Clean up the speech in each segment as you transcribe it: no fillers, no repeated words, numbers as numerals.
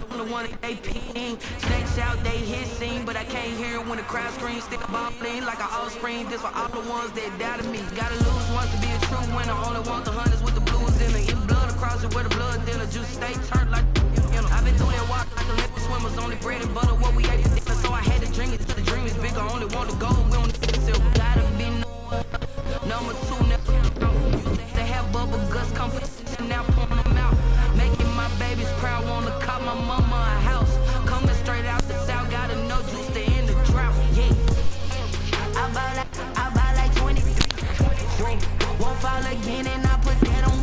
I'm the one that they ping. Snakes out, they hissing, but I can't hear when the crowd screams. Stick a ball in like an offspring. This for all the ones that doubted me. Gotta lose once to be a true winner. Only want the hunters with the blues in it. In blood across it where the blood thinner. Juice stay turned like I've been through that walk like Olympic swimmers. Only bread and butter what we ate for dinner. So I had to drink it till the dream is bigger. Only want the gold, we don't need the silver. Gotta be number two, never they have bubble guts, competition now pouring them out. Making my babies proud, wanna cop my mama a house. Coming straight out the south, gotta know juice to end the drought. Yeah, I buy like 23. Won't fall again and I put that on.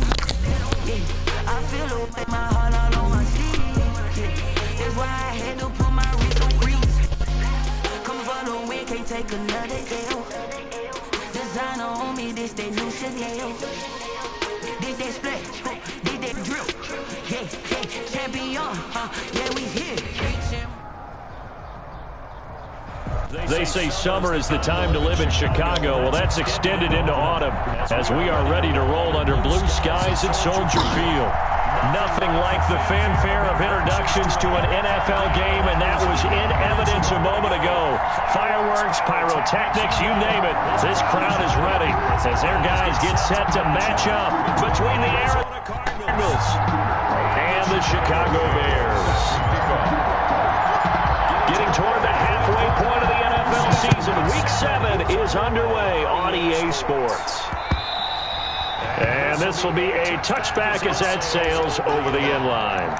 Yeah, I feel it with my heart all on my sleeve. Yeah, that's why I had to put my wrist on grease. Come for the win, can't take another L. Designer on me, this that new Chanel. This that splash, this that drip. Yeah, champion, yeah, we here. They say summer is the time to live in Chicago. Well, that's extended into autumn as we are ready to roll under blue skies at Soldier Field. Nothing like the fanfare of introductions to an NFL game, and that was in evidence a moment ago. Fireworks, pyrotechnics, you name it. This crowd is ready as their guys get set to match up between the Arizona Cardinals and the Chicago Bears. Getting toward the halfway point of the NFL season, Week 7 is underway on EA Sports. And this will be a touchback as that sails over the end line.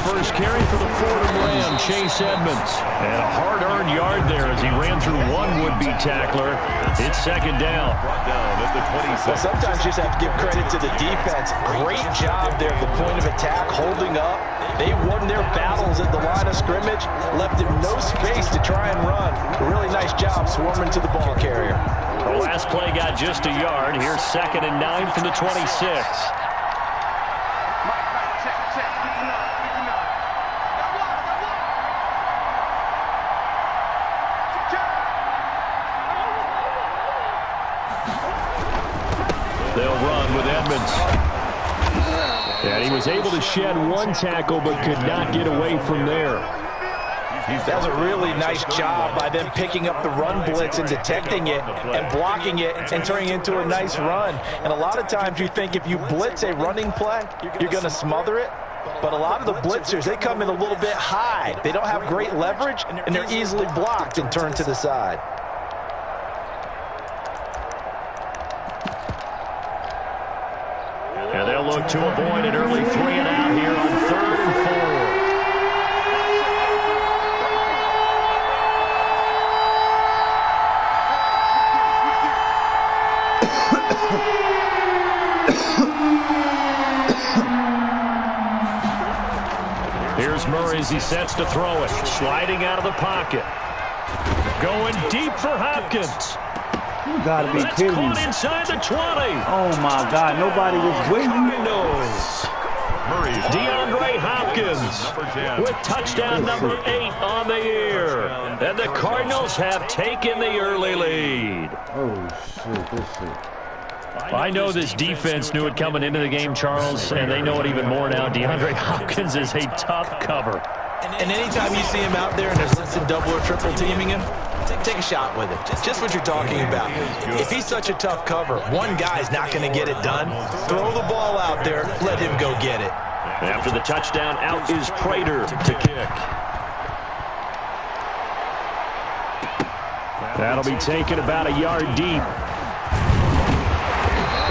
First carry for the Fordham Ram, Chase Edmonds. And a hard-earned yard there as he ran through one would-be tackler. It's second down. Well, sometimes you just have to give credit to the defense. Great job there at the point of attack, holding up. They won their battles at the line of scrimmage, left him no space to try and run. A really nice job swarming to the ball carrier. The last play got just a yard. Here's 2nd and 9 from the 26. They'll run with Edmonds. And he was able to shed one tackle but could not get away from there. That was a really nice job by them picking up the run blitz and detecting it and blocking it and turning it into a nice run. And a lot of times you think if you blitz a running play, you're going to smother it. But a lot of the blitzers, they come in a little bit high. They don't have great leverage, and they're easily blocked and turned to the side. And they'll look to avoid an early 3-and-out here on 3rd and 4. Here's Murray as he sets to throw it. Sliding out of the pocket. Going deep for Hopkins. You gotta be kidding me. Caught inside the 20. Oh my God, nobody was waiting. DeAndre Hopkins with touchdown number 8 on the year. And the Cardinals have taken the early lead. Oh shit, this shit. I know this defense knew it coming into the game, Charles, and they know it even more now. DeAndre Hopkins is a tough cover. And anytime you see him out there and they're blitzing double or triple teaming him, take a shot with it. Just what you're talking about. If he's such a tough cover, one guy's not going to get it done. Throw the ball out there, let him go get it. After the touchdown, out is Prater to kick. That'll be taken about a yard deep.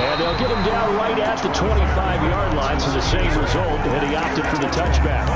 And they'll get him down right at the 25-yard line, so the same result, and he opted for the touchback.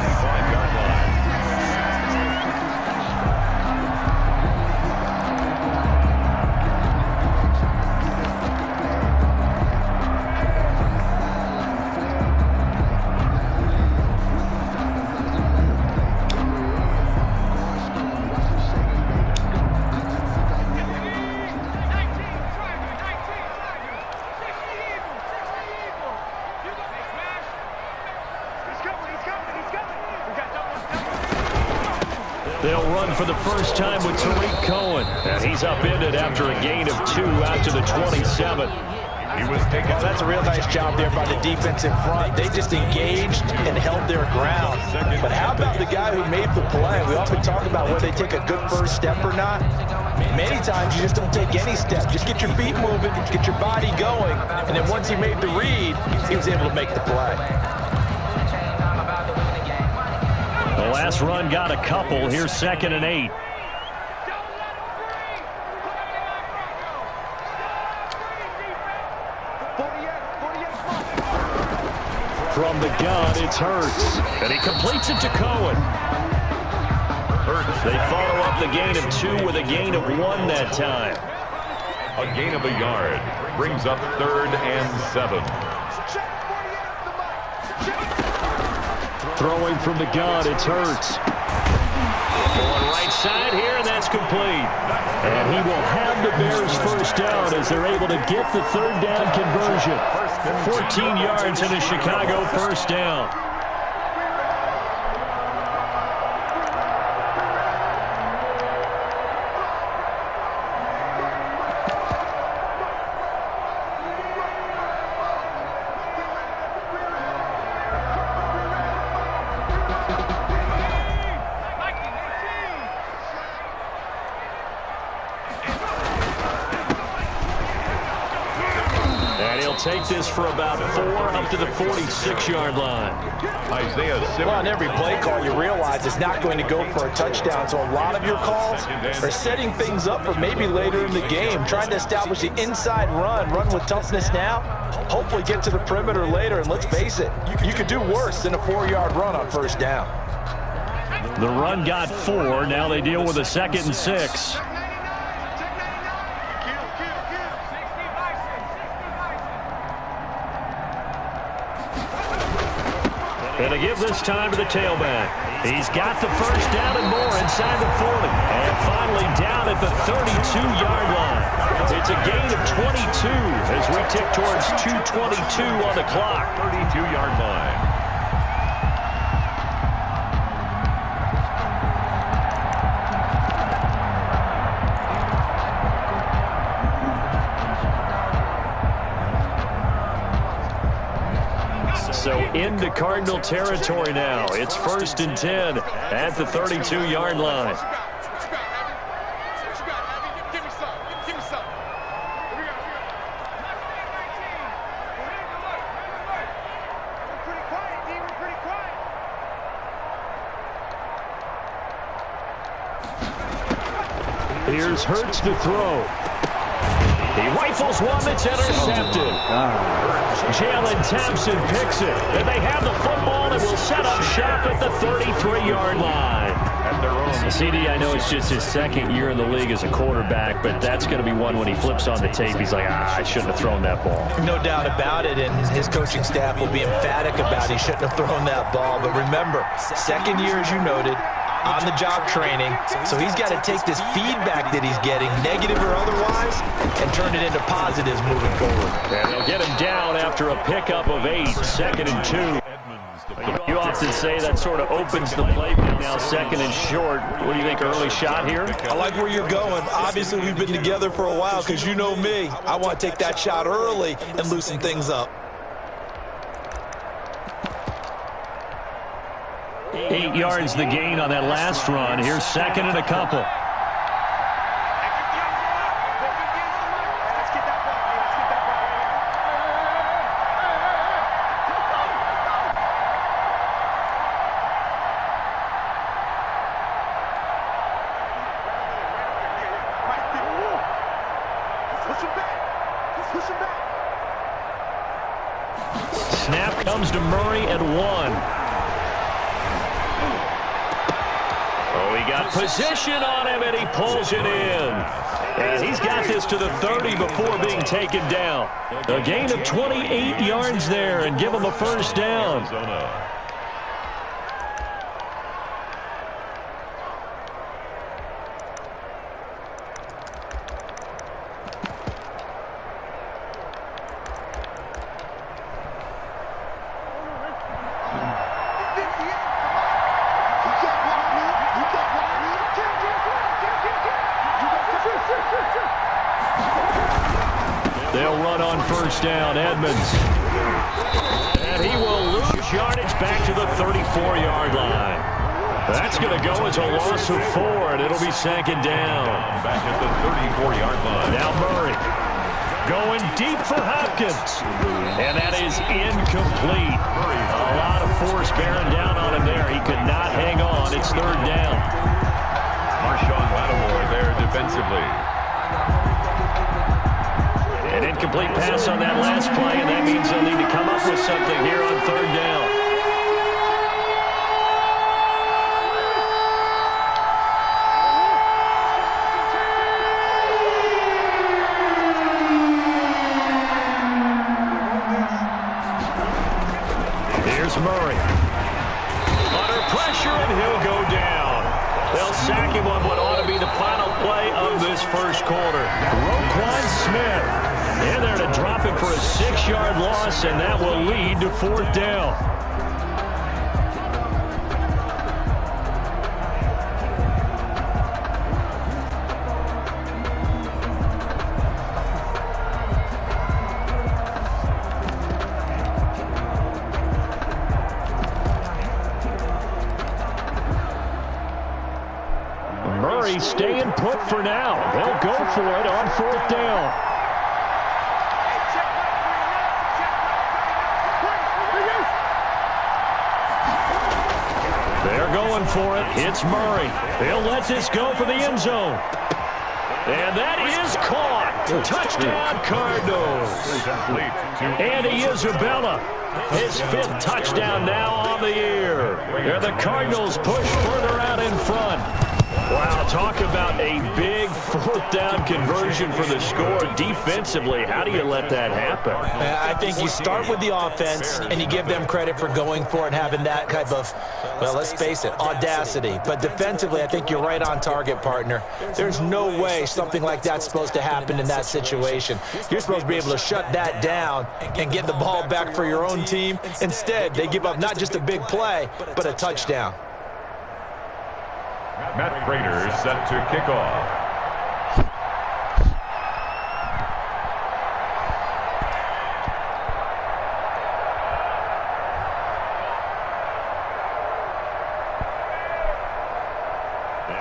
They'll run for the first time with Tariq Cohen. And he's upended after a gain of 2 out to the 27. Well, that's a real nice job there by the defense in front. They just engaged and held their ground. But how about the guy who made the play? We often talk about whether they take a good first step or not. Many times you just don't take any step. Just get your feet moving, get your body going, and then once he made the read, he was able to make the play. The last run got a couple. Here's 2nd and 8. From the gun, it's Hurts. And he completes it to Cohen. They follow up the gain of 2 with a gain of 1 that time. A gain of a yard brings up 3rd and 7. Throwing from the gun, it's Hurts. Going right side here, and that's complete. And he will have the Bears first down as they're able to get the 3rd down conversion. 14 yards in a Chicago first down. Take this for about 4 up to the 46-yard line. Isaiah Simmons. Well, on every play call, you realize it's not going to go for a touchdown. So a lot of your calls are setting things up for maybe later in the game, trying to establish the inside run with toughness now, hopefully get to the perimeter later. And let's face it, you could do worse than a 4-yard run on first down. The run got 4. Now they deal with a 2nd and 6. And to give this time to the tailback. He's got the first down and more inside the 40. And finally down at the 32-yard line. It's a gain of 22 as we tick towards 2:22 on the clock. 32-yard line. So into Cardinal territory now. It's 1st and 10 at the 32-yard line. Here's Hurts to throw. He rifles one that's intercepted. Jalen Thompson picks it. And they have the football and will set up shop at the 33-yard line. CD, I know it's just his 2nd year in the league as a quarterback, but that's going to be one when he flips on the tape. He's like, I shouldn't have thrown that ball. No doubt about it, and his coaching staff will be emphatic about he shouldn't have thrown that ball. But remember, 2nd year, as you noted, on-the-job training, so he's got to take this feedback that he's getting, negative or otherwise, and turn it into positives moving forward. And they'll get him down after a pickup of 8, 2nd and 2. You often say that sort of opens the playbook now, 2nd and short. What do you think, early shot here? I like where you're going. Obviously, we've been together for a while because you know me. I want to take that shot early and loosen things up. 8 yards the gain on that last run. Here's 2nd and a couple. Snap comes to Murray at 1. Oh, he got position on him, and he pulls it in. And he's got this to the 30 before being taken down. A gain of 28 yards there, and give him a first down. one on first down, Edmonds. And he will lose yardage back to the 34-yard line. That's going to go as a loss of 4, and it'll be second down. Back at the 34-yard line. Now Murray going deep for Hopkins. And that is incomplete. A lot of force bearing down on him there. He could not hang on. It's third down. Marshawn Lattimore there defensively. An incomplete pass on that last play, and that means they'll need to come up with something here on third down. Here's Murray. Under pressure, and he'll go down. They'll sack him on what ought to be the final play of this first quarter. Roquan Smith in there to drop him for a 6-yard loss, and that will lead to fourth down. Murray staying put for now. They'll go for it on fourth down. They're going for it. It's Murray. He'll let this go for the end zone. And that is caught. Touchdown, Cardinals. Andy Isabella, his 5th touchdown now on the year. Here the Cardinals push further out in front. Wow, talk about a big fourth down conversion for the score defensively. How do you let that happen? I think you start with the offense, and you give them credit for going for it and having that type of, well, let's face it, audacity. But defensively, I think you're right on target, partner. There's no way something like that's supposed to happen in that situation. You're supposed to be able to shut that down and get the ball back for your own team. Instead, they give up not just a big play, but a touchdown. Matt Prater set to kick off.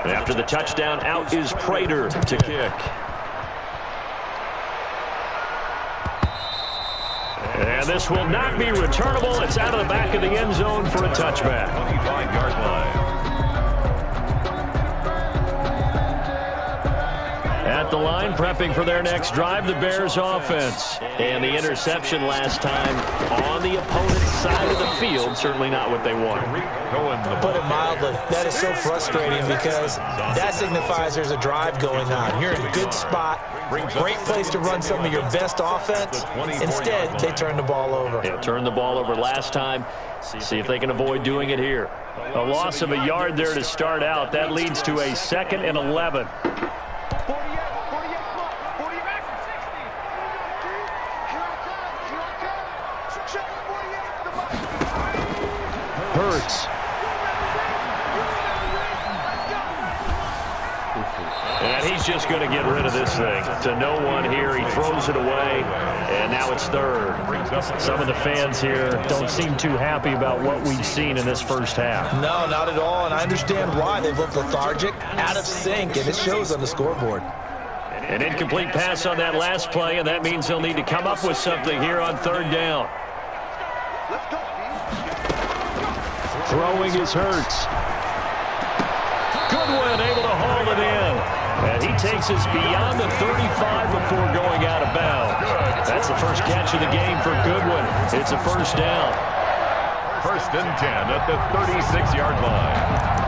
After the touchdown, out is Prater to kick. And this will not be returnable. It's out of the back of the end zone for a touchback. 25-yard line. At the line, prepping for their next drive, the Bears offense. And the interception last time on the opponent's side of the field, certainly not what they wanted. Put it mildly, that is so frustrating because that signifies there's a drive going on. You're in a good spot, great place to run some of your best offense. Instead, they turn the ball over. Yeah, turned the ball over last time. See if they can avoid doing it here. A loss of a yard there to start out. That leads to a 2nd and 11. Hurts. And he's just going to get rid of this thing. To no one here. He throws it away. And now it's third. Some of the fans here don't seem too happy about what we've seen in this first half. No, not at all. And I understand why. They've looked lethargic, out of sync, and it shows on the scoreboard. An incomplete pass on that last play, and that means they'll need to come up with something here on third down. Throwing is Hurts. Goodwin able to haul it in. And he takes us beyond the 35 before going out of bounds. That's the first catch of the game for Goodwin. It's a first down. 1st and 10 at the 36-yard line.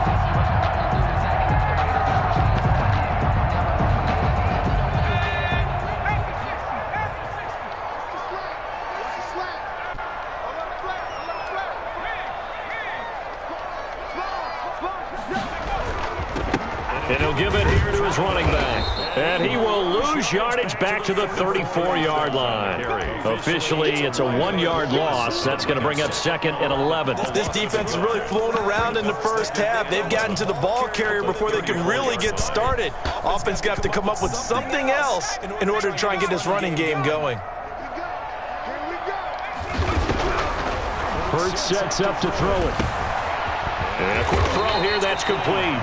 And he'll give it here to his running back. And he will lose yardage back to the 34-yard line. Officially, it's a 1-yard loss. That's going to bring up 2nd and 11. This defense has really flown around in the first half. They've gotten to the ball carrier before they can really get started. Offense got to come up with something else in order to try and get this running game going. Hurts sets up to throw it. And a quick throw here, that's complete.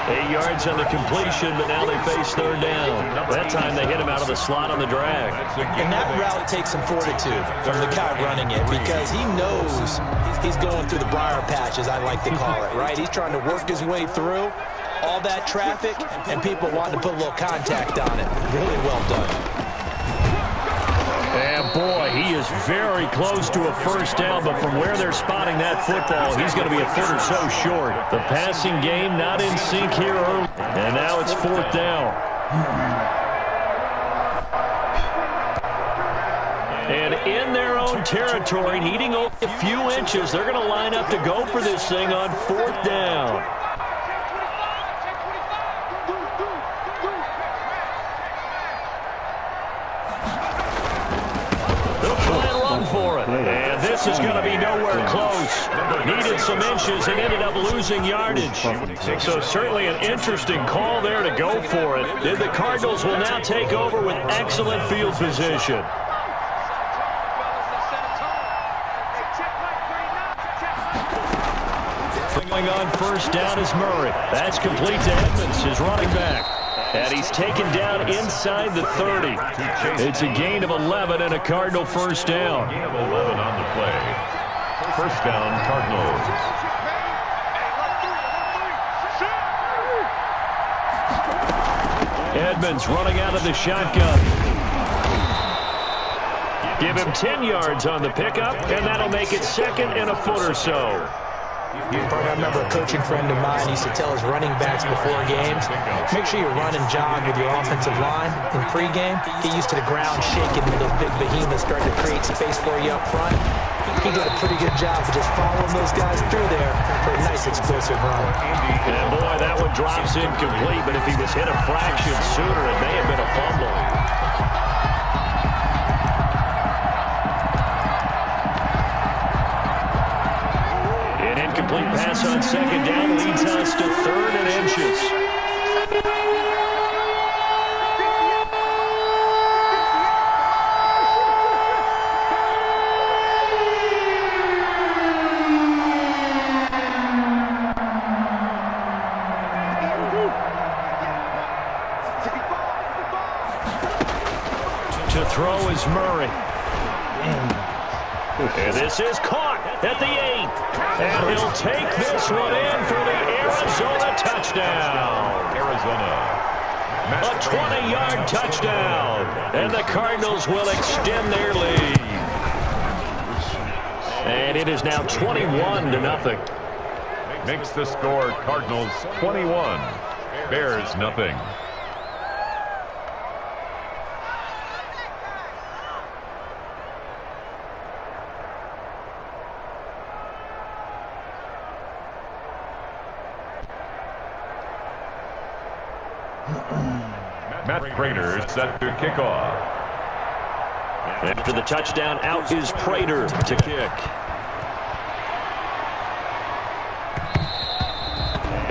8 yards on the completion, but now they face third down. That time they hit him out of the slot on the drag. And that route takes some fortitude from the guy running it because he knows he's going through the briar patch, as I like to call it, right? He's trying to work his way through all that traffic, and people want to put a little contact on it. Really well done. And boy, he is very close to a first down, but from where they're spotting that football, he's going to be a foot or so short. The passing game not in sync here early. And now it's fourth down. And in their own territory, needing a few inches, they're going to line up to go for this thing on fourth down. For it. And this is going to be nowhere close. Needed some inches and ended up losing yardage. So certainly an interesting call there to go for it. And the Cardinals will now take over with excellent field position. Going on first down is Murray. That's complete to Edmonds, his running back. And he's taken down inside the 30. It's a gain of 11 and a Cardinal first down. Gain of 11 on the play. First down, Cardinals. Edmonds running out of the shotgun. Give him 10 yards on the pickup, and that'll make it second and a foot or so. I remember a coaching friend of mine used to tell his running backs before games, make sure you run and jog with your offensive line in pregame. Get used to the ground shaking when those big behemoths start to create space for you up front. He did a pretty good job of just following those guys through there for a nice explosive run. And boy, that one drops incomplete, but if he was hit a fraction sooner, it may have been a fumble. Incomplete pass on second down leads us to third and inches. To throw is Murray. And this is caught at the 8. And he'll take this one in for the Arizona touchdown. Arizona. A 20-yard touchdown. And the Cardinals will extend their lead. And it is now 21-0. Makes the score Cardinals 21. Bears nothing. Matt Prater set to kick off. After the touchdown, out is Prater to kick.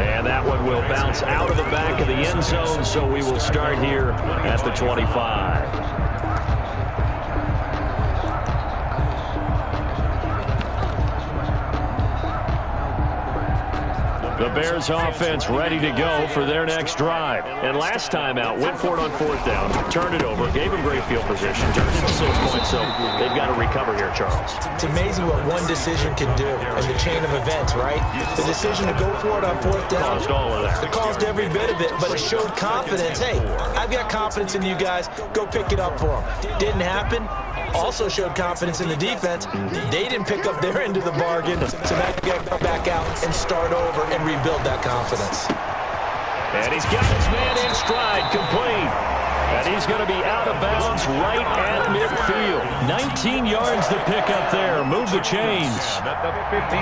And that one will bounce out of the back of the end zone, so we will start here at the 25. The Bears offense ready to go for their next drive. And last time out, went for it on fourth down, turned it over, gave them great field position, turned it to 6 points, so they've got to recover here, Charles. It's amazing what one decision can do in the chain of events, right? The decision to go for it on fourth down. Caused all of that. It caused every bit of it, but it showed confidence. Hey, I've got confidence in you guys. Go pick it up for them. Didn't happen. Also showed confidence in the defense. They didn't pick up their end of the bargain, so now you got to go back out and start over and rebuild that confidence. And he's got his man in stride, complete. And he's going to be out of bounds right at midfield. 19 yards to pick up there. Move the chains.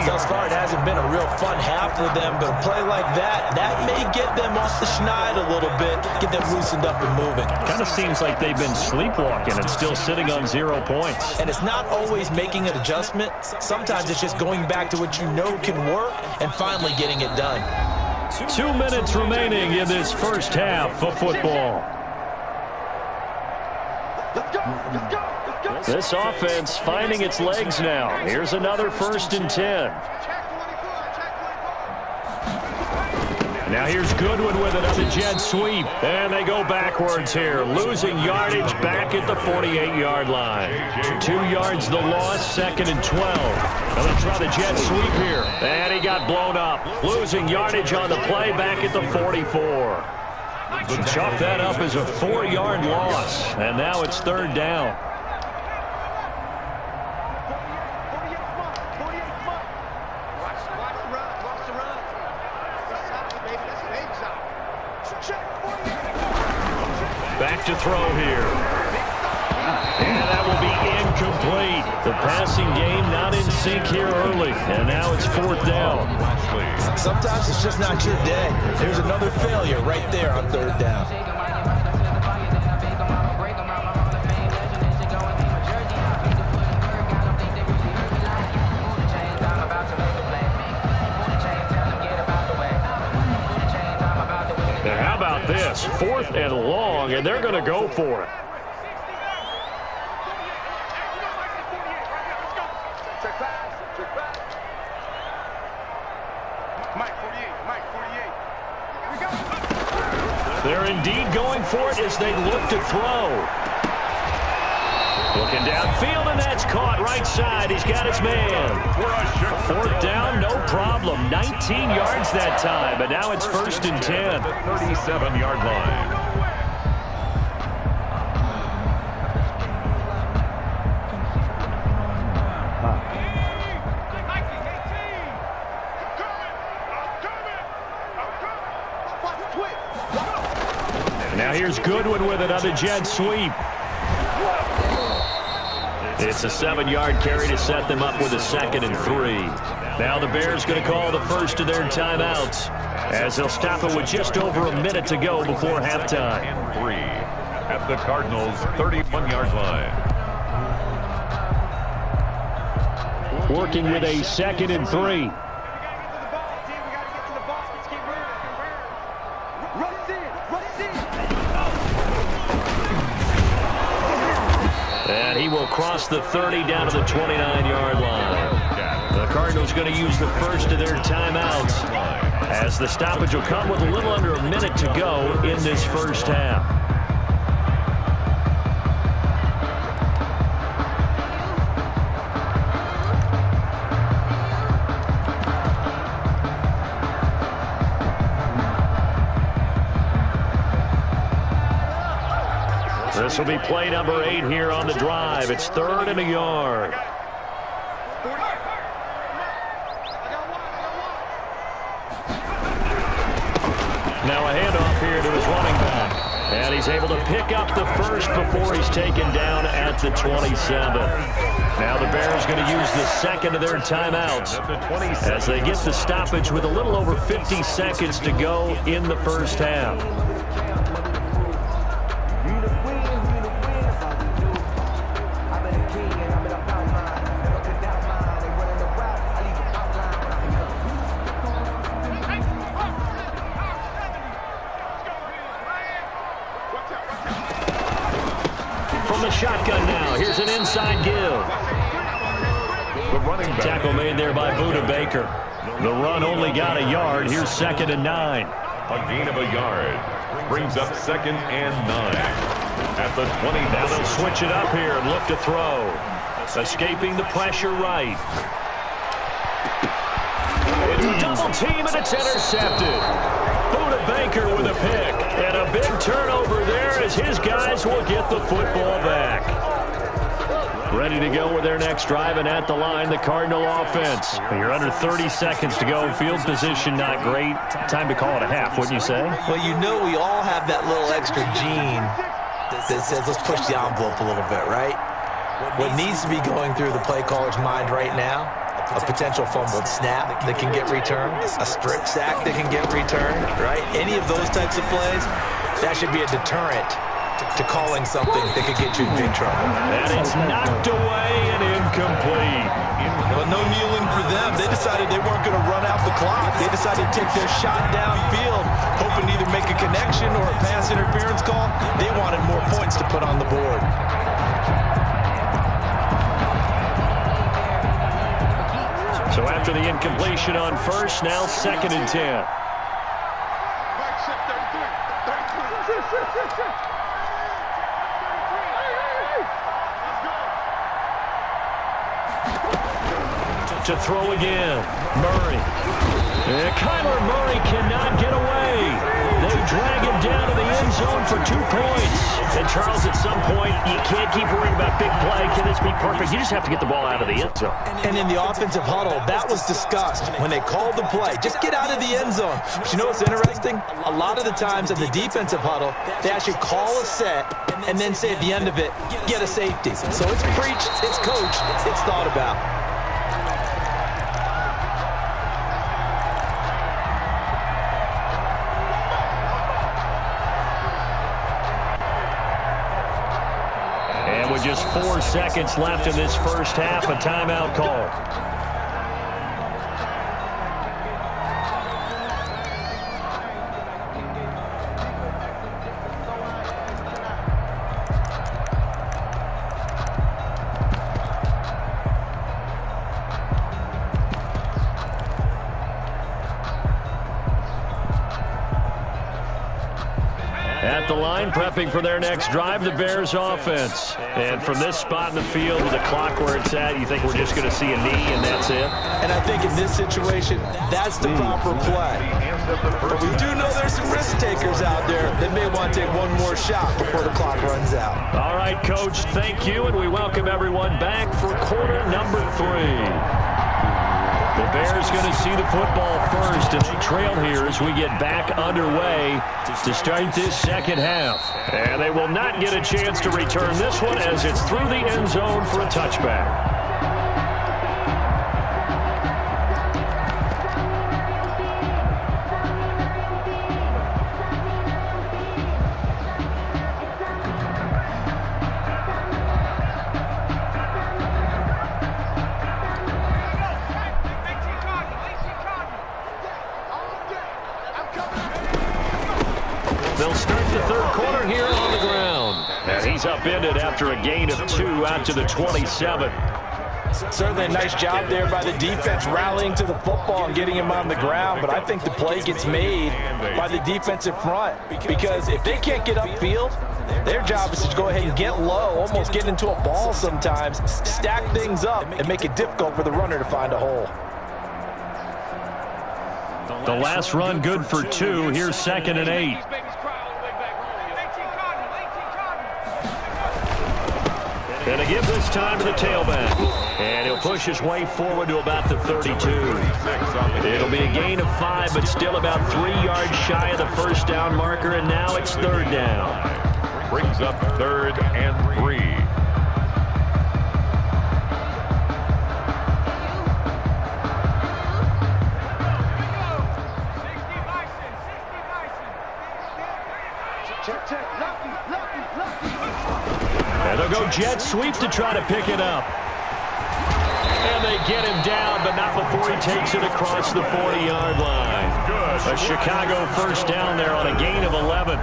Thus far, it hasn't been a real fun half for them, but a play like that may get them off the schneid a little bit, get them loosened up and moving. Kind of seems like they've been sleepwalking and still sitting on 0 points. And it's not always making an adjustment. Sometimes it's just going back to what you know can work and finally getting it done. 2 minutes remaining in this first half of football. This offense finding its legs now. Here's another 1st and 10. Now here's Goodwin with another jet sweep. And they go backwards here, losing yardage back at the 48-yard line. 2 yards the loss, 2nd and 12. Now they try the jet sweep here. And he got blown up, losing yardage on the play back at the 44. Chalk that up as a 4-yard loss. And now it's 3rd down. Back to throw here. And that will be incomplete. The passing game not in sync here early. And now it's 4th down. Sometimes it's just not your day. There's another failure right there on 3rd down. How about this? 4th and long, and they're going to go for it. They're indeed going for it as they look to throw. Looking downfield, and that's caught right side. He's got his man. 4th down, no problem. 19 yards that time, but now it's 1st and 10. 37-yard line. Now here's Goodwin with another jet sweep. It's a 7-yard carry to set them up with a 2nd and 3. Now the Bears going to call the first of their timeouts as they'll stop it with just over a minute to go before halftime. And 3 at the Cardinals' 31-yard line. Working with a 2nd and 3. And he will cross the 30 down to the 29-yard line. The Cardinals going to use the first of their timeouts as the stoppage will come with a little under a minute to go in this first half. This will be play number 8 here on the drive. It's 3rd and a yard. Now a handoff here to his running back. And he's able to pick up the first before he's taken down at the 27. Now the Bears going to use the second of their timeouts as they get the stoppage with a little over 50 seconds to go in the first half. Shotgun now. Here's an inside give. The running back. Tackle made there by Buda Baker. The run only got a yard. Here's 2nd and 9. A gain of a yard. Brings up 2nd and 9. At the 20. Now they'll switch it up here and look to throw. Escaping the pressure right. It's a double team and it's intercepted. Buda Baker with a pick. And a big turnover there as his guys will get the football back. Ready to go with their next drive, and at the line, the Cardinal offense. You're under 30 seconds to go. Field position not great. Time to call it a half, wouldn't you say? Well, you know we all have that little extra gene that says let's push the envelope a little bit, right? What needs to be going through the play caller's mind right now, a potential fumbled snap that can get returned, a strip sack that can get returned, right? Any of those types of plays, that should be a deterrent to calling something that could get you in big trouble. And it's knocked away and incomplete. Well, no kneeling for them. They decided they weren't going to run out the clock. They decided to take their shot downfield, hoping to either make a connection or a pass interference call. They wanted more points to put on the board. So after the incompletion on first, now 2nd and 10. To throw again, Murray. And Kyler Murray cannot get away. They drag him down to the end zone for 2 points. And Charles, at some point, you can't keep worrying about big play. Can this be perfect? You just have to get the ball out of the end zone. And in the offensive huddle, that was discussed when they called the play. Just get out of the end zone. But you know what's interesting? A lot of the times in the defensive huddle, they actually call a set and then say at the end of it, get a safety. So it's preached, it's coached, it's thought about. With just 4 seconds left in this first half, a timeout call. At the line, prepping for their next drive, the Bears offense. And from this spot in the field with the clock where it's at, you think we're just going to see a knee and that's it? And I think in this situation, that's the proper play. But we do know there's some risk takers out there that may want to take one more shot before the clock runs out. All right, Coach, thank you, and we welcome everyone back for quarter number 3. The Bears going to see the football first, and they trail here as we get back underway to start this second half. And they will not get a chance to return this one as it's through the end zone for a touchback. They'll start the third quarter here on the ground. And he's upended after a gain of 2 out to the 27. Certainly a nice job there by the defense rallying to the football and getting him on the ground. But I think the play gets made by the defensive front. Because if they can't get upfield, their job is to go ahead and get low, almost get into a ball sometimes, stack things up, and make it difficult for the runner to find a hole. The last run good for 2. Here's 2nd and 8. And a give this time to the tailback. And he'll push his way forward to about the 32. It'll be a gain of 5, but still about 3 yards shy of the first down marker, and now it's 3rd down. Brings up 3rd and 3. And they'll go jet sweep to try to pick it up. And they get him down, but not before he takes it across the 40-yard line. A Chicago first down there on a gain of 11.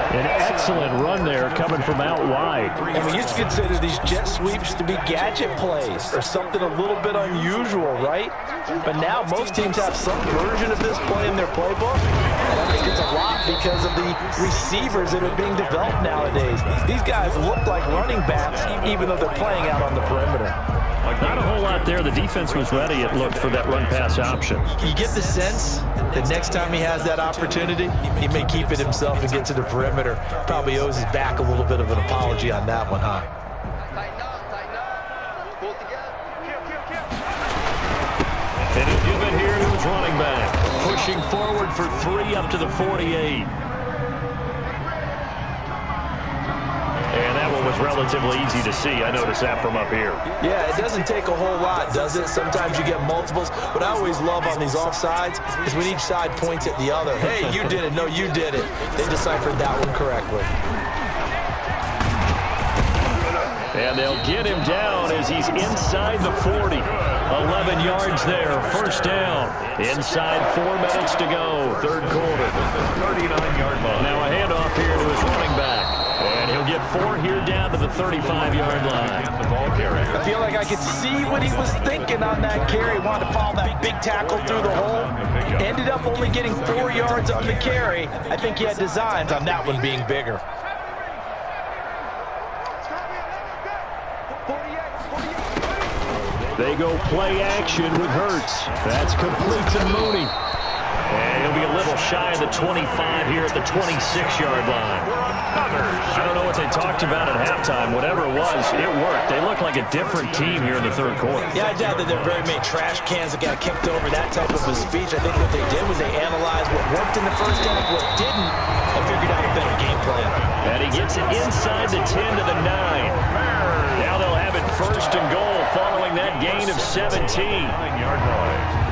An excellent run there coming from out wide. And we used to consider these jet sweeps to be gadget plays or something a little bit unusual, right? But now most teams have some version of this play in their playbook. And I think it's a lot because of the receivers that are being developed nowadays. These guys look like running backs even though they're playing out on the perimeter. Not a whole lot there. The defense was ready, it looked, for that run-pass option. You get the sense that next time he has that opportunity, he may keep it himself and get to the perimeter. Probably owes his back a little bit of an apology on that one, huh? And he'll give it here to his running back. Pushing forward for 3 up to the 48. And that one was relatively easy to see. I noticed that from up here. Yeah, it doesn't take a whole lot, does it? Sometimes you get multiples. What I always love on these offsides is when each side points at the other. Hey, you did it. No, you did it. They deciphered that one correctly. And they'll get him down as he's inside the 40. 11 yards there. First down. Inside 4 minutes to go. Third quarter. 39-yard line. Now a handoff here to his running back. And he'll get 4 here down down to the 35-yard line. The ball carrier. I feel like I could see what he was thinking on that carry. Wanted to follow that big tackle through the hole. Ended up only getting 4 yards on the carry. I think he had designs on that one being bigger. They go play action with Hurts. That's complete to Mooney. And he'll be a little shy of the 25 here at the 26-yard line. I don't know what they talked about at halftime. Whatever it was, it worked. They look like a different team here in the third quarter. Yeah, I doubt that there very many trash cans that got kicked over, that type of a speech. I think what they did was they analyzed what worked in the first half, what didn't, and figured out a better game plan. And he gets it inside the 10 to the 9. Now they'll have it first and goal following that gain of 17. 9-yard line.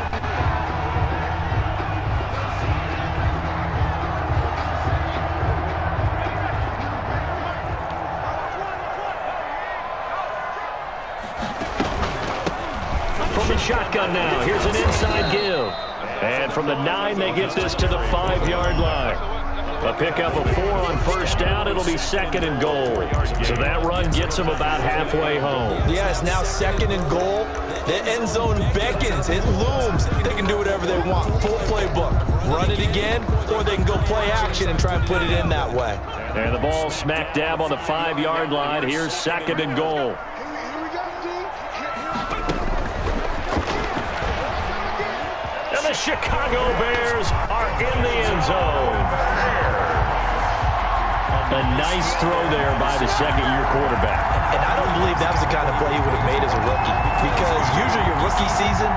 From the shotgun now, here's an inside give. And from the 9, they get this to the 5-yard line. A pickup of 4 on first down. It'll be second and goal. So that run gets them about halfway home. Yeah, it's now second and goal. The end zone beckons. It looms. They can do whatever they want. Full playbook. Run it again, or they can go play action and try and put it in that way. And the ball smack dab on the 5-yard line. Here's second and goal. And the Chicago Bears are in the end zone. A nice throw there by the second-year quarterback. And I don't believe that was the kind of play he would have made as a rookie, because usually your rookie season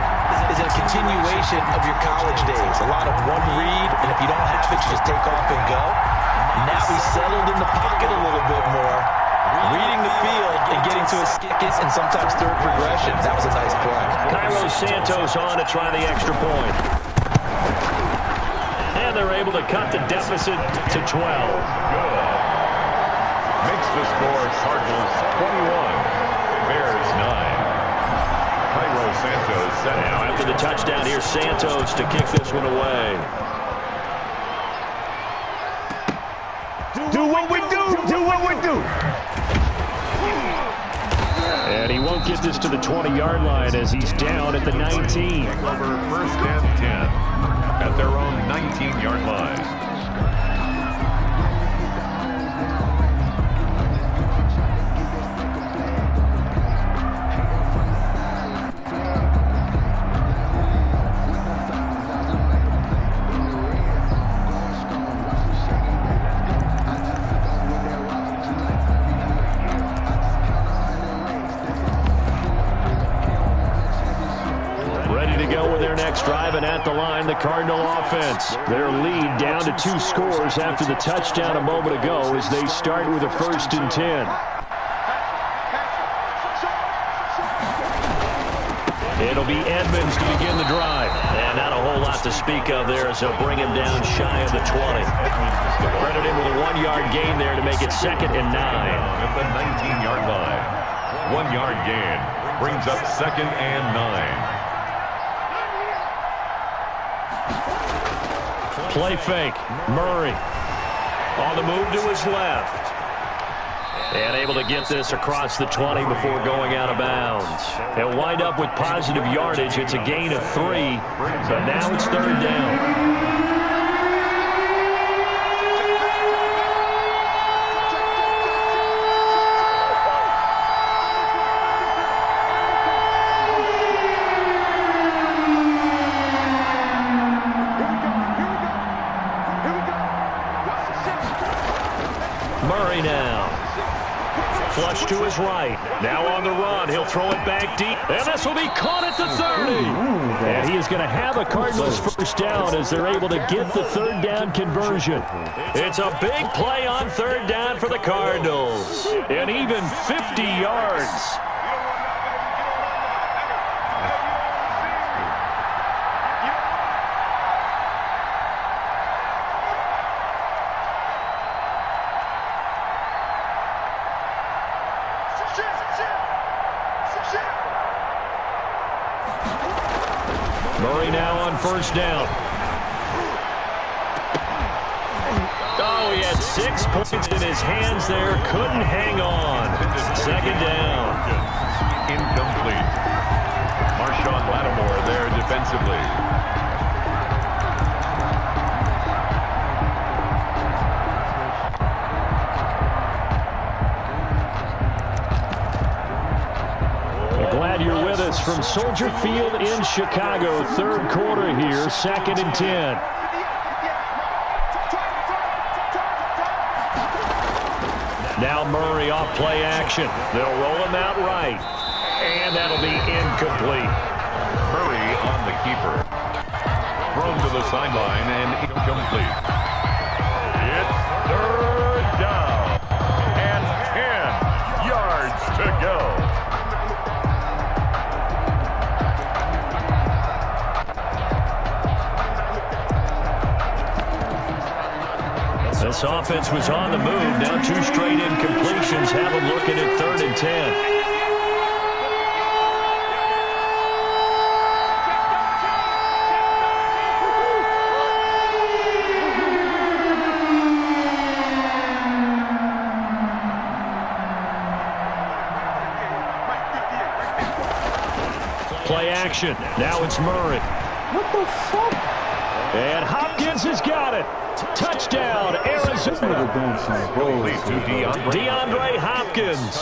is a continuation of your college days. A lot of one read, and if you don't have it, you just take off and go. Now he's settled in the pocket a little bit more, reading the field and getting to his second and sometimes third progression. That was a nice play. Cairo Santos on to try the extra point. And they're able to cut the deficit to 12. Good. Makes the score Cardinals 21, Bears 9. Cairo Santos set Now after the touchdown, here's Santos to kick this one away. Do what we do. Do what we do. And he won't get this to the 20-yard line as he's down at the 19. over first and 10 at their own 19-yard line. Driving at the line, the Cardinal offense. Their lead down to 2 scores after the touchdown a moment ago as they start with a 1st and 10. It'll be Edmonds to begin the drive. And not a whole lot to speak of there as they'll bring him down shy of the 20. Credit him with a 1-yard gain there to make it 2nd and 9. At the 19-yard line. 1-yard gain brings up 2nd and 9. Play fake. Murray on the move to his left. And able to get this across the 20 before going out of bounds. They'll wind up with positive yardage. It's a gain of 3, but now it's 3rd down. Murray now. Flush to his right. Now on the run. He'll throw it back deep. And this will be caught at the 30. And he is going to have a Cardinals first down as they're able to get the 3rd down conversion. It's a big play on 3rd down for the Cardinals. And even 50 yards. Murray now on 1st down. Oh, he had 6 points in his hands there. Couldn't hang on. Second down. Incomplete. Marshawn Lattimore there defensively. Glad you're with us from Soldier Field in Chicago. Third quarter here, 2nd and 10. Now Murray off play action. They'll roll him out right. And that'll be incomplete. Murray on the keeper. Thrown to the sideline and incomplete. It's third down. And 10 yards to go. This offense was on the move. Now 2 straight incompletions have them looking at 3rd and 10. Play action. Now it's Murray. What the fuck? And Hopkins has got it. Touchdown, Arizona. DeAndre Hopkins.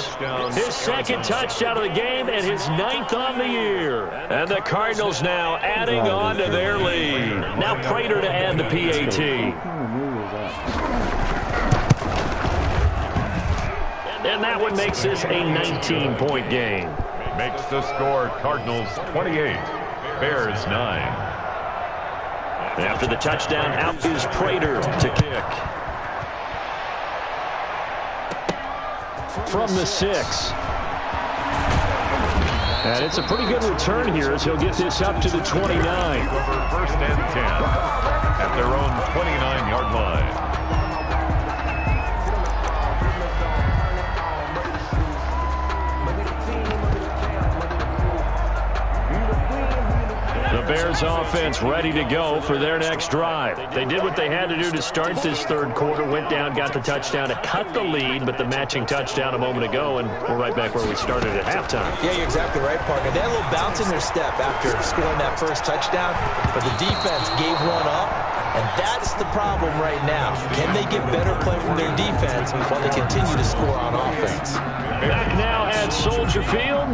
His 2nd touchdown of the game and his 9th on the year. And the Cardinals now adding on to their lead. Now Prater to add the PAT. And that one makes this a 19-point game. Makes the score Cardinals 28, Bears 9. After the touchdown, out is Prater to kick. From the 6. And it's a pretty good return here as he'll get this up to the 29. 1st and 10 at their own 29-yard line. Bears offense ready to go for their next drive. They did what they had to do to start this third quarter, went down, got the touchdown to cut the lead, but the matching touchdown a moment ago, and we're right back where we started at halftime. Yeah, you're exactly right, partner. They had a little bounce in their step after scoring that first touchdown, but the defense gave one up, and that's the problem right now. Can they get better play from their defense while they continue to score on offense? Back now at Soldier Field.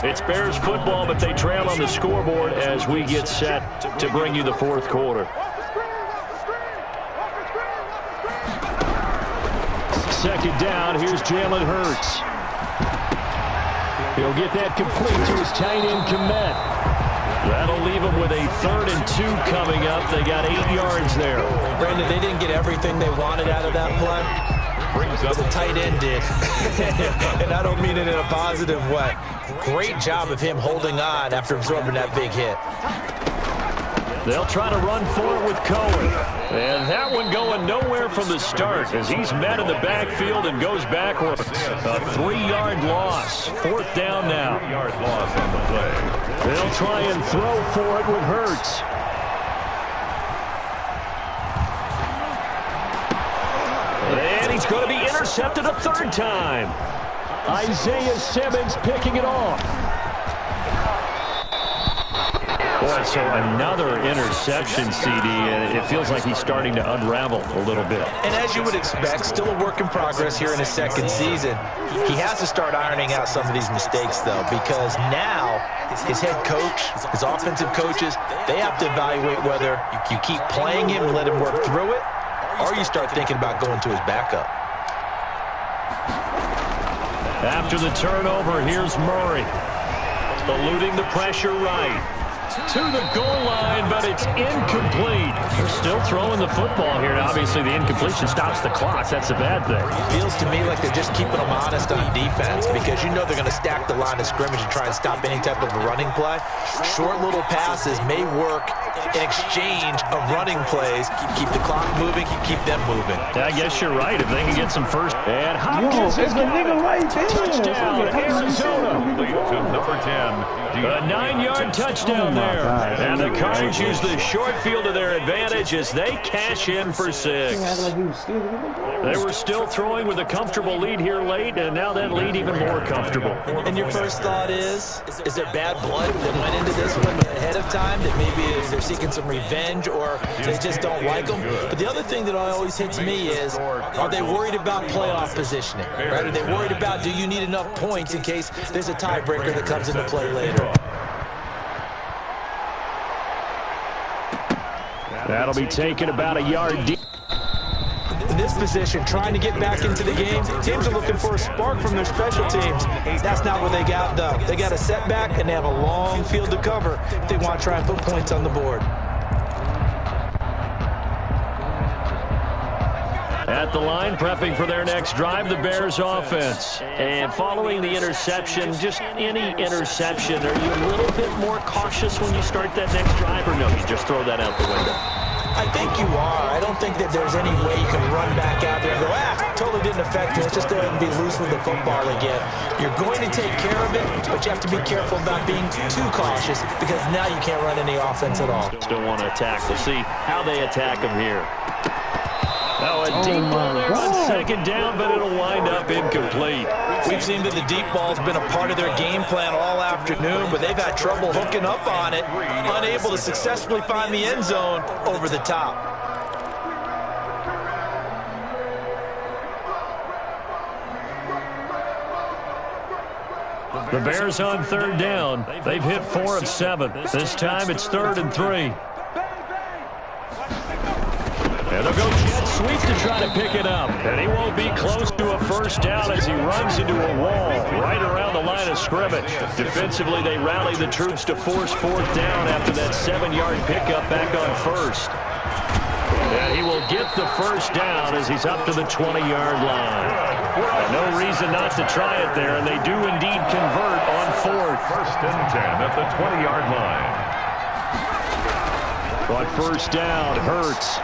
It's Bears football, but they trail on the scoreboard as we get set to bring you the 4th quarter. Second down, here's Jalen Hurts. He'll get that complete to his tight end Komet. That'll leave him with a 3rd and 2 coming up. They got 8 yards there. Brandon, they didn't get everything they wanted out of that play. Brings up the tight end did. And I don't mean it in a positive way. Great job of him holding on after absorbing that big hit. They'll try to run for it with Cohen. And that one going nowhere from the start as he's met in the backfield and goes backwards. A 3-yard loss. 4th down now. 3-yard loss on the play. They'll try and throw for it with Hurts. And he's going to be intercepted a 3rd time. Isaiah Simmons picking it off. Boy, so another interception, CD, and it feels like he's starting to unravel a little bit. And as you would expect, still a work in progress here in his 2nd season. He has to start ironing out some of these mistakes, though, because now his head coach, his offensive coaches, they have to evaluate whether you keep playing him and let him work through it, or you start thinking about going to his backup. After the turnover, here's Murray. Eluding the pressure right. To the goal line, but it's incomplete. They're still throwing the football here, and obviously the incompletion stops the clock. That's a bad thing. Feels to me like they're just keeping them honest on defense because you know they're going to stack the line of scrimmage and try and stop any type of a running play. Short little passes may work in exchange of running plays. Keep the clock moving, keep them moving. I guess you're right. If they can get some first. And Hopkins has got it. Touchdown, Arizona. Lead to number 10. A 9-yard touchdown there. And the Cards use the short field to their advantage as they cash in for 6. They were still throwing with a comfortable lead here late, and now that lead even more comfortable. And your first thought is there bad blood that went into this one ahead of time, that maybe they're seeking some revenge or they just don't like them? But the other thing that always hits me is, are they worried about playoff positioning? Right? Are they worried about, do you need enough points in case there's a tiebreaker that comes into play later? That'll be taken about a yard deep. In this position, trying to get back into the game, teams are looking for a spark from their special teams. That's not what they got, though. They got a setback, and they have a long field to cover if they want to try and put points on the board. At the line, prepping for their next drive, the Bears offense. And following the interception, just any interception, are you a little bit more cautious when you start that next drive, or no, you just throw that out the window? I think you are. I don't think that there's any way you can run back out there and go, totally didn't affect me. Let's just go ahead and be loose with the football again. You're going to take care of it, but you have to be careful about being too cautious because now you can't run any offense at all. Still want to attack. We'll see how they attack them here. Oh, a deep ball there on second down, but it'll wind up incomplete. We've seen that the deep ball's been a part of their game plan all afternoon, but they've had trouble hooking up on it, unable to successfully find the end zone over the top. The Bears on third down. They've hit 4 of 7. This time it's 3rd and 3. And they'll go jet sweep to try to pick it up. And he won't be close to a first down as he runs into a wall right around the line of scrimmage. Defensively, they rally the troops to force 4th down after that 7-yard pickup back on 1st. And he will get the first down as he's up to the 20-yard line. And no reason not to try it there, and they do indeed convert on 4th. 1st and 10 at the 20-yard line. On first down, Hurts.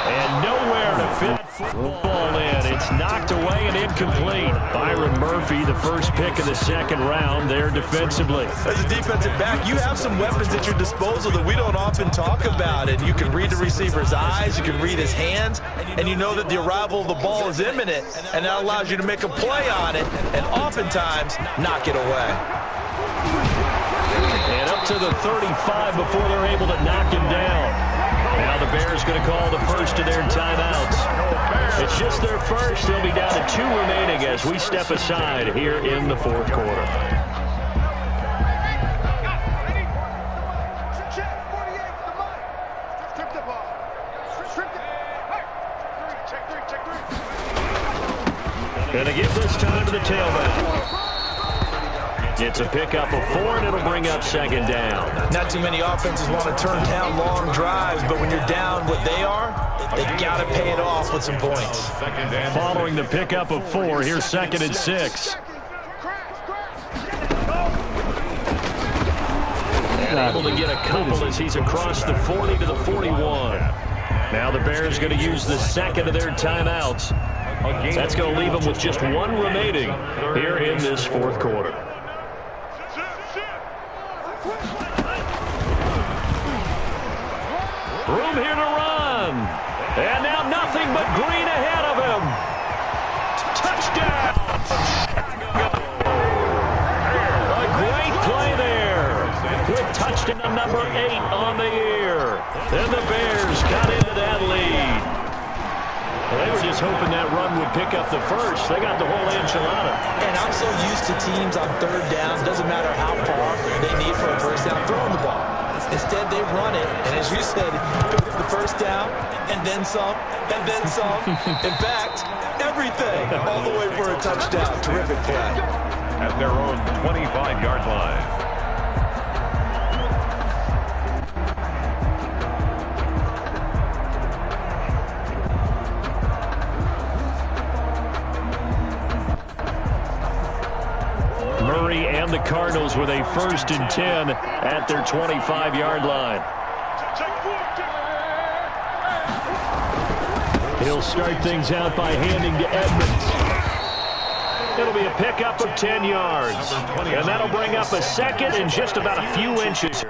And nowhere to fit football in. It's knocked away and incomplete. Byron Murphy, the first pick of the 2nd round there defensively. As a defensive back, you have some weapons at your disposal that we don't often talk about. And you can read the receiver's eyes, you can read his hands, and you know that the arrival of the ball is imminent. And that allows you to make a play on it and oftentimes knock it away. And up to the 35 before they're able to knock him down. Now the Bears going to call the first of their timeouts. It's just their first. They'll be down to 2 remaining as we step aside here in the 4th quarter. Going to give this time to the tailback. It's a pickup of 4, and it'll bring up 2nd down. Not too many offenses want to turn down long drives, but when you're down what they are, they got to pay it off with some points. Following the pickup of 4, here's 2nd and 6. And able to get a couple as he's across the 40 to the 41. Now the Bears going to use the 2nd of their timeouts. That's going to leave them with just 1 remaining here in this 4th quarter. Room here to run. And now nothing but green ahead of him. Touchdown. A great play there. With touchdown number 8 on the year. And the Bears got into that lead. Well, they were just hoping that run would pick up the first. They got the whole enchilada. And I'm so used to teams on 3rd down. Doesn't matter how far they need for a first down, throwing the ball. Instead, they run it, and as you said, pick up the first down, and then some, and then some. In fact, everything, all the way for a touchdown. Terrific play. At their own 25-yard line. Murray and the Cardinals with a 1st and 10 at their 25-yard line. He'll start things out by handing to Edmonds. It'll be a pickup of 10 yards. And that'll bring up a second and just about a few inches.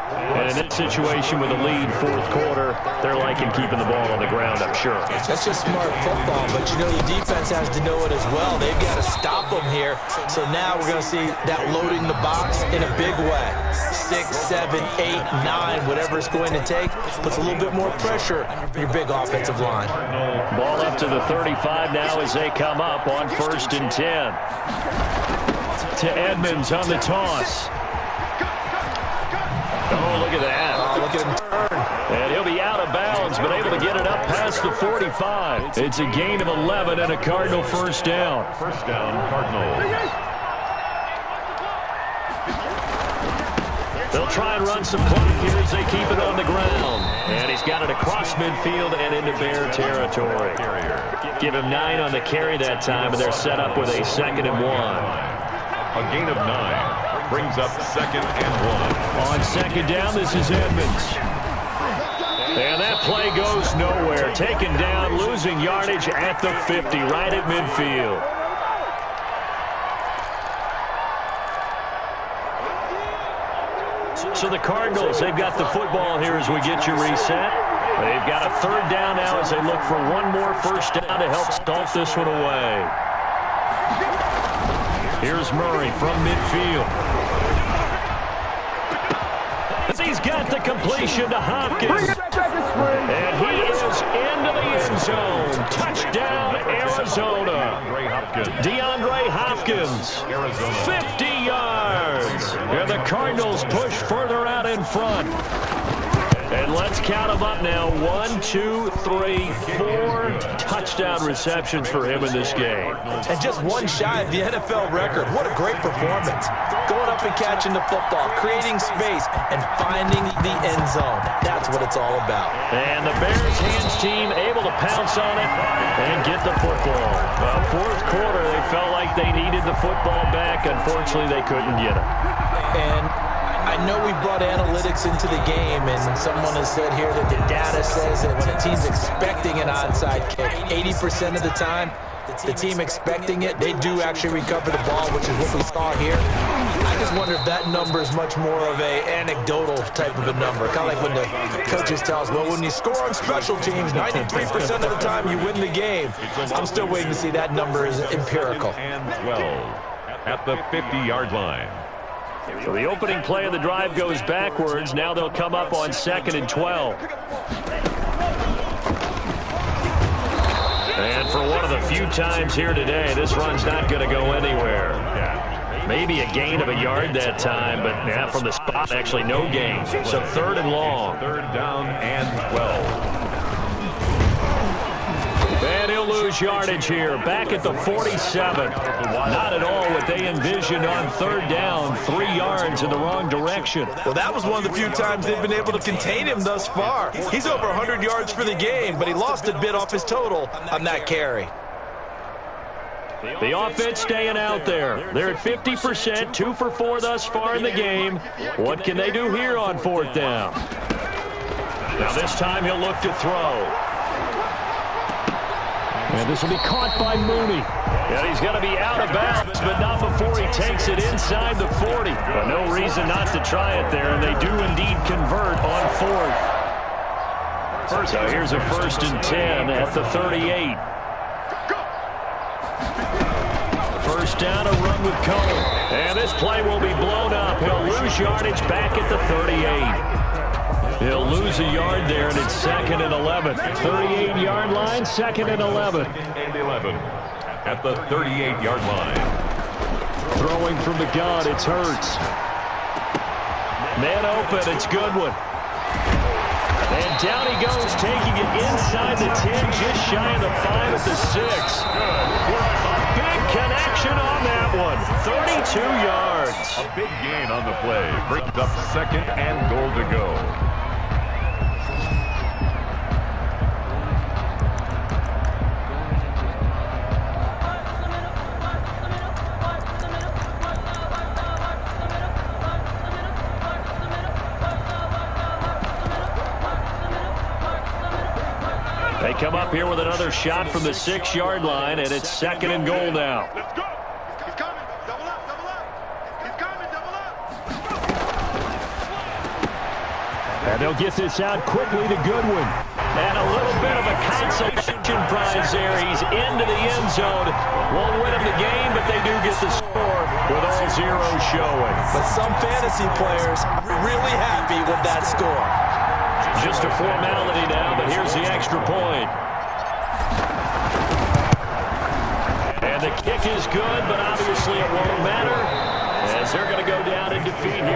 And in that situation with a lead fourth quarter, they're liking keeping the ball on the ground, I'm sure. That's just smart football, but you know the defense has to know it as well. They've got to stop them here. So now we're going to see that loading the box in a big way. 6, 7, 8, 9, whatever it's going to take, puts a little bit more pressure on your big offensive line. Ball up to the 35 now as they come up on 1st and 10. To Edmonds on the toss. Oh, look at that. Oh, look at him turn. And he'll be out of bounds, but able to get it up past the 45. It's a gain of 11 and a Cardinal first down. First down, Cardinals. They'll try and run some clock here as they keep it on the ground. And he's got it across midfield and into Bear territory. Give him 9 on the carry that time, and they're set up with a 2nd and 1. A gain of 9. Brings up 2nd and 1. On 2nd down, this is Edmonds. And that play goes nowhere. Taken down, losing yardage at the 50, right at midfield. So the Cardinals, they've got the football here as we get you reset. They've got a 3rd down now as they look for one more first down to help stomp this one away. Here's Murray from midfield. He's got the completion to Hopkins. And he is into the end zone. Touchdown, Arizona. DeAndre Hopkins, 50 yards. And the Cardinals push further out in front. And let's count them up now. 1, 2, 3, 4 touchdown receptions for him in this game. And just one shy of the NFL record. What a great performance. Going up and catching the football, creating space, and finding the end zone. That's what it's all about. And the Bears hands team able to pounce on it and get the football. Fourth quarter, they felt like they needed the football back. Unfortunately, they couldn't get it. And I know we brought analytics into the game, and someone has said here that the data says that when a team's expecting an onside kick, 80% of the time, the team expecting it, they do actually recover the ball, which is what we saw here. I just wonder if that number is much more of a anecdotal type of a number. Kind of like when the coaches tell us, well, when you score on special teams, 93% of the time you win the game. I'm still waiting to see that number is empirical. And 12 at the 50-yard line. So the opening play of the drive goes backwards. Now they'll come up on 2nd and 12. And for one of the few times here today, this run's not going to go anywhere. Maybe a gain of a yard that time, but from the spot, actually no gain. So 3rd and long. 3rd down and 12. And he'll lose yardage here. Back at the 47. Not at all what they envisioned on 3rd down. 3 yards in the wrong direction. Well, that was one of the few times they've been able to contain him thus far. He's over 100 yards for the game, but he lost a bit off his total on that carry. The offense staying out there. They're at 50%, 2 for 4 thus far in the game. What can they do here on 4th down? Now this time he'll look to throw. And this will be caught by Mooney. And he's going to be out of bounds, but not before he takes it inside the 40. But no reason not to try it there, and they do indeed convert on 4th. So here's a 1st and 10 at the 38. First down, a run with Cone. And this play will be blown up. He'll lose yardage back at the 38. He'll lose a yard there, and it's 2nd and 11. 38-yard line, 2nd and 11. And 11 at the 38-yard line. Throwing from the gun, it's Hurts. Man open, it's Goodwin. And down he goes, taking it inside the 10, just shy of the 5 at the 6. A big connection on that one. 32 yards. A big gain on the play. Brings up 2nd and goal to go. They come up here with another shot from the 6-yard line, and it's 2nd and goal now. Let's go. He's coming. Double up, double up. He's coming, double up. And they'll get this out quickly to Goodwin. And a little bit of a consolation prize there. He's into the end zone. Won't win him the game, but they do get the score with all zeros showing. But some fantasy players really happy with that score. Just a formality now, but here's the extra point. And the kick is good, but obviously it won't matter, as they're going to go down in defeat here.